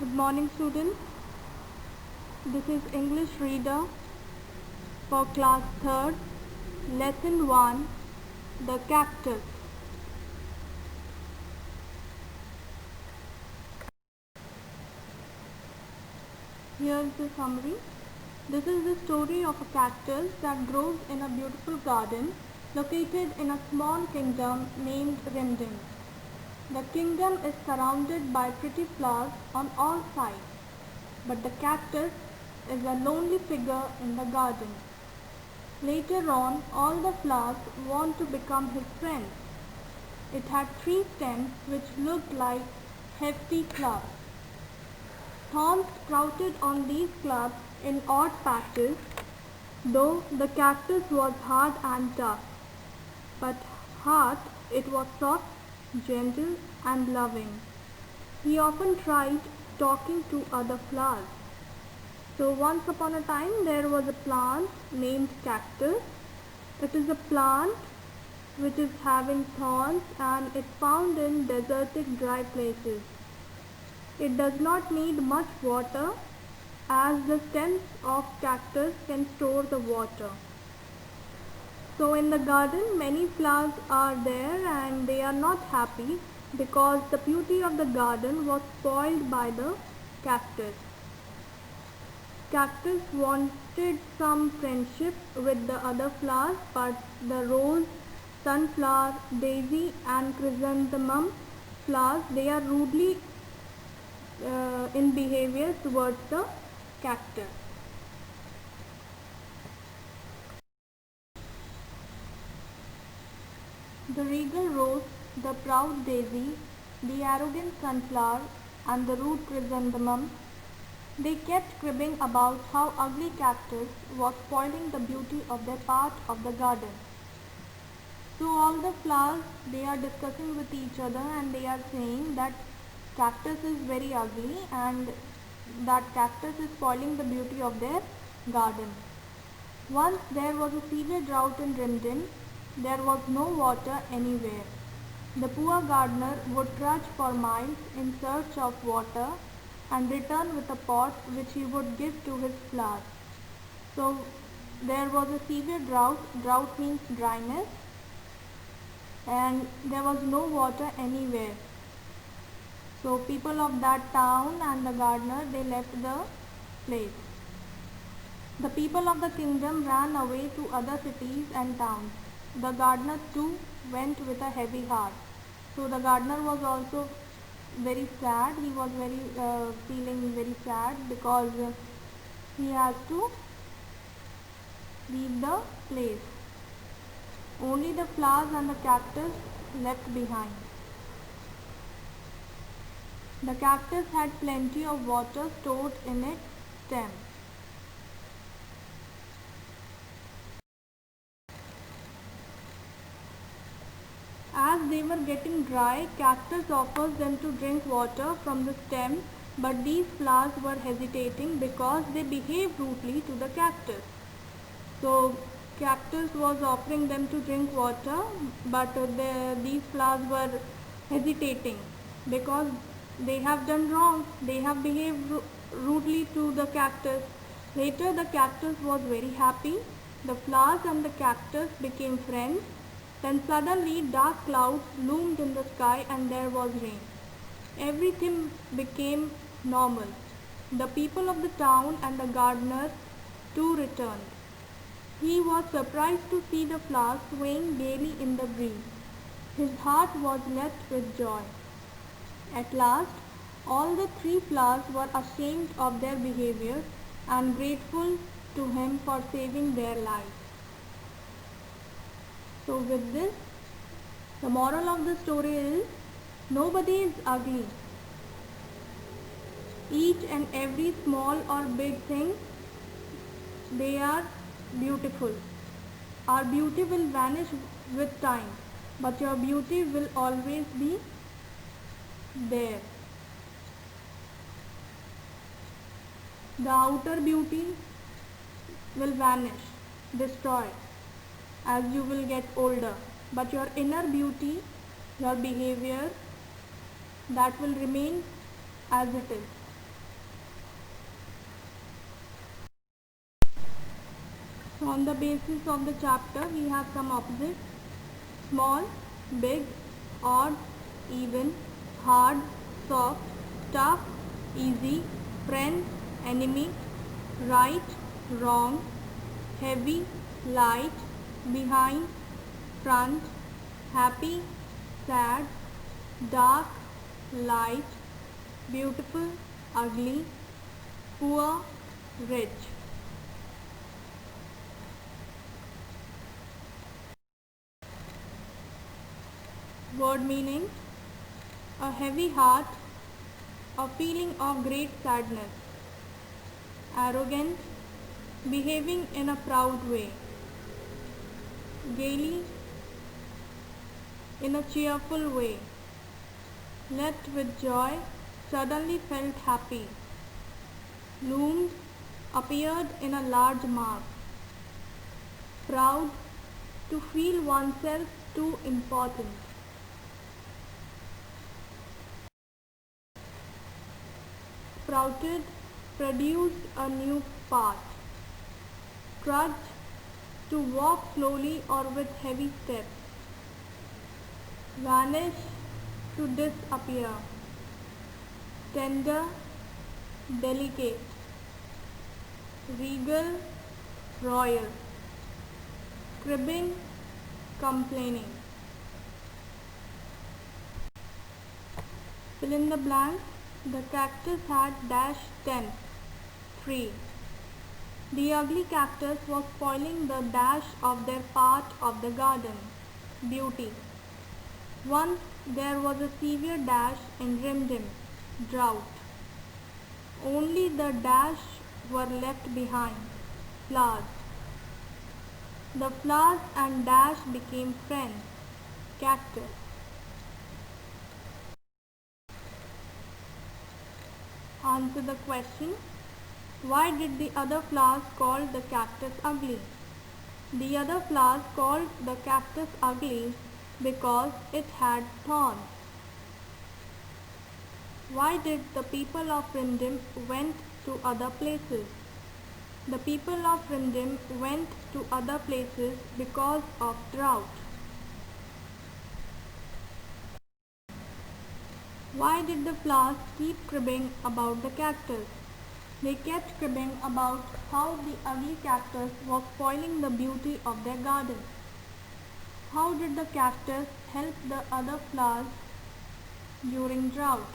Good morning, students. This is English Reader for class 3rd, lesson 1, The Cactus. Here's the summary. This is the story of a cactus that grows in a beautiful garden located in a small kingdom named Rimdin. The kingdom is surrounded by pretty flowers on all sides, but the cactus is a lonely figure in the garden. Later on, all the flowers want to become his friends. It had 3 stems which looked like hefty clubs. Thorns sprouted on these clubs in odd patches, though the cactus was hard and tough. But heart, it was soft, gentle and loving. He often tried talking to other flowers. So once upon a time there was a plant named cactus. It is a plant which is having thorns and it's found in desertic dry places. It does not need much water as the stems of cactus can store the water. So in the garden many flowers are there and they are not happy because the beauty of the garden was spoiled by the cactus. Cactus wanted some friendship with the other flowers, but the rose, sunflower, daisy and chrysanthemum flowers, they are rudely in behavior towards the cactus. The regal rose, the proud daisy, the arrogant sunflower and the rude chrysanthemum, they kept cribbing about how ugly cactus was spoiling the beauty of their part of the garden. So all the flowers, they are discussing with each other and they are saying that cactus is very ugly and that cactus is spoiling the beauty of their garden. Once there was a severe drought in Rimdin. There was no water anywhere. The poor gardener would trudge for miles in search of water and return with a pot which he would give to his flowers. So there was a severe drought. Drought means dryness, and there was no water anywhere. So people of that town and the gardener, they left the place. The people of the kingdom ran away to other cities and towns. The gardener too went with a heavy heart. So the gardener was also very sad. He was feeling very sad because he has to leave the place. Only the flowers and the cactus left behind. The cactus had plenty of water stored in its stem. As they were getting dry, cactus offers them to drink water from the stem, but these flowers were hesitating because they behaved rudely to the cactus. So cactus was offering them to drink water, but these flowers were hesitating because they have done wrong. They have behaved rudely to the cactus. Later the cactus was very happy. The flowers and the cactus became friends. Then suddenly dark clouds loomed in the sky and there was rain. Everything became normal. The people of the town and the gardener too returned. He was surprised to see the flowers swaying gaily in the breeze. His heart was left with joy. At last, all the 3 flowers were ashamed of their behavior and grateful to him for saving their lives. So with this, the moral of the story is, nobody is ugly. Each and every small or big thing, they are beautiful. Our beauty will vanish with time, but your beauty will always be there. The outer beauty will vanish, destroy, as you will get older, but your inner beauty, your behavior, that will remain as it is. So on the basis of the chapter, we have some opposites: small, big, odd, even, hard, soft, tough, easy, friend, enemy, right, wrong, heavy, light, behind, front, happy, sad, dark, light, beautiful, ugly, poor, rich. Word meaning: a heavy heart, a feeling of great sadness. Arrogant, behaving in a proud way. Gaily, in a cheerful way. Let with joy, suddenly felt happy. Loomed, appeared in a large mark. Proud, to feel oneself too important. Sprouted, produced a new path. Trudge, to walk slowly or with heavy steps. Vanish, to disappear. Tender, delicate. Regal, royal. Cribbing, complaining. Fill in the blank. The cactus had dash 10. 3. The ugly cactus was spoiling the dash of their part of the garden. Beauty. Once there was a severe dash in Rimdim, drought. Only the dash were left behind, flowers. The flowers and dash became friends, cactus. Answer the question: why did the other flowers call the cactus ugly? The other flowers called the cactus ugly because it had thorns. Why did the people of Rimdim went to other places? The people of Rimdim went to other places because of drought. Why did the flowers keep cribbing about the cactus? They kept cribbing about how the ugly cactus was spoiling the beauty of their garden. How did the cactus help the other flowers during drought?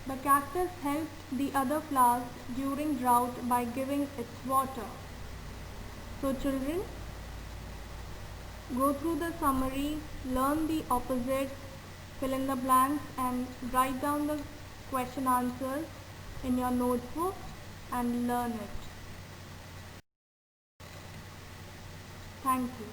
The cactus helped the other flowers during drought by giving its water. So children, go through the summary, learn the opposites, fill in the blanks and write down the question answers in your notebook and learn it. Thank you.